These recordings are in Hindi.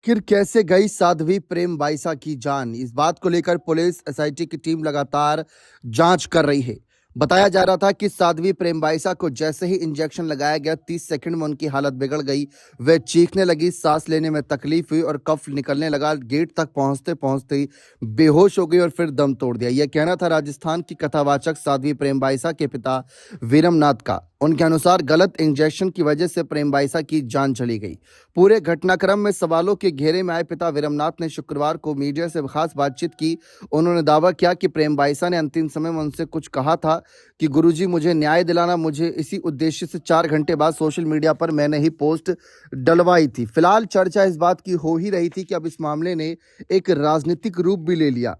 आखिर कैसे गई साध्वी प्रेम बाईसा की जान? इस बात को लेकर पुलिस एसआईटी की टीम लगातार जांच कर रही है। बताया जा रहा था कि साध्वी प्रेम बाईसा को जैसे ही इंजेक्शन लगाया गया 30 सेकंड में उनकी हालत बिगड़ गई। वे चीखने लगी, सांस लेने में तकलीफ हुई और कफ निकलने लगा। गेट तक पहुंचते पहुंचते ही बेहोश हो गई और फिर दम तोड़ दिया। यह कहना था राजस्थान की कथावाचक साध्वी प्रेम बाईसा के पिता वीरमनाथ का। उनके अनुसार गलत इंजेक्शन की वजह से प्रेम बाईसा की जान चली गई। पूरे घटनाक्रम में सवालों के घेरे में आए पिता वीरमनाथ ने शुक्रवार को मीडिया से खास बातचीत की। उन्होंने दावा किया कि प्रेम बाईसा ने अंतिम समय में उनसे कुछ कहा था कि गुरुजी मुझे न्याय दिलाना। मुझे इसी उद्देश्य से 4 घंटे बाद सोशल मीडिया पर मैंने ही पोस्ट डलवाई थी। फिलहाल चर्चा इस बात की हो ही रही थी कि अब इस मामले ने एक राजनीतिक रूप भी ले लिया,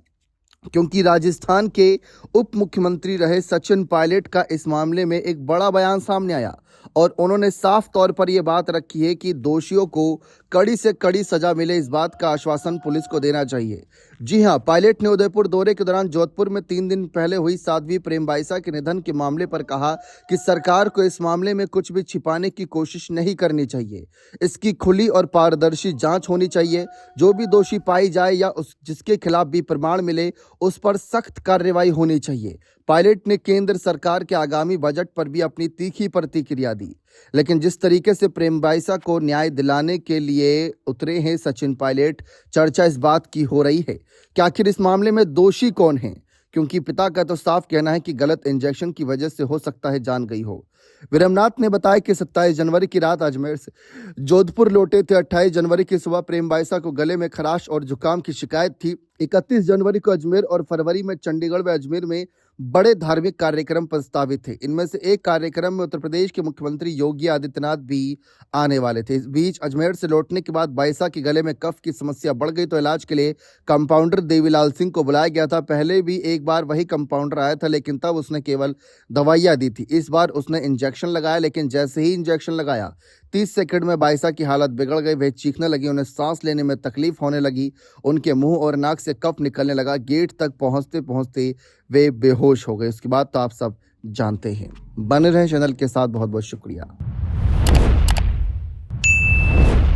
क्योंकि राजस्थान के उप मुख्यमंत्री रहे सचिन पायलट का इस मामले में एक बड़ा बयान सामने आया और उन्होंने साफ तौर पर यह बात रखी है कि दोषियों को कड़ी से कड़ी सजा मिले, इस बात का आश्वासन पुलिस को देना चाहिए। जी हां, पायलट ने उदयपुर दौरे के दौरान जोधपुर में 3 दिन पहले हुई साध्वी प्रेम बाईसा के निधन के मामले पर कहा कि सरकार को इस मामले में कुछ भी छिपाने की कोशिश नहीं करनी चाहिए। इसकी खुली और पारदर्शी जांच होनी चाहिए। जो भी दोषी पाई जाए या जिसके खिलाफ भी प्रमाण मिले उस पर सख्त कार्रवाई होनी चाहिए। पायलट ने केंद्र सरकार के आगामी बजट पर भी अपनी तीखी प्रतिक्रिया दी। लेकिन जिस तरीके से प्रेम बाईसा को न्याय दिलाने के लिए उतरे हैं सचिन पायलट, चर्चा इस बात की हो रही है कि आखिर इस मामले में दोषी कौन है, क्योंकि पिता का तो साफ कहना है कि गलत इंजेक्शन की वजह से हो सकता है जान गई हो। वीरमनाथ ने बताया कि 27 जनवरी की रात अजमेर से जोधपुर लौटे थे। 28 जनवरी की सुबह प्रेम बाईसा को गले में खराश और जुकाम की शिकायत थी। 31 जनवरी को अजमेर और फरवरी में चंडीगढ़ व अजमेर में बड़े धार्मिक कार्यक्रम प्रस्तावित थे। इनमें से एक कार्यक्रम में उत्तर प्रदेश के मुख्यमंत्री योगी आदित्यनाथ भी आने वाले थे। इस बीच अजमेर से लौटने के बाद बाईसा के गले में कफ की समस्या बढ़ गई तो इलाज के लिए कंपाउंडर देवीलाल सिंह को बुलाया गया था। पहले भी एक बार वही कंपाउंडर आया था, लेकिन तब उसने केवल दवाइयां दी थी। इस बार उसने इंजेक्शन लगाया, लेकिन जैसे ही इंजेक्शन लगाया 30 सेकंड में बाईसा की हालत बिगड़ गई। वे चीखने लगी, उन्हें सांस लेने में तकलीफ होने लगी, उनके मुंह और नाक से कफ निकलने लगा। गेट तक पहुंचते पहुंचते वे बेहोश हो गए। उसके बाद तो आप सब जानते हैं। बने रहें चैनल के साथ। बहुत बहुत शुक्रिया।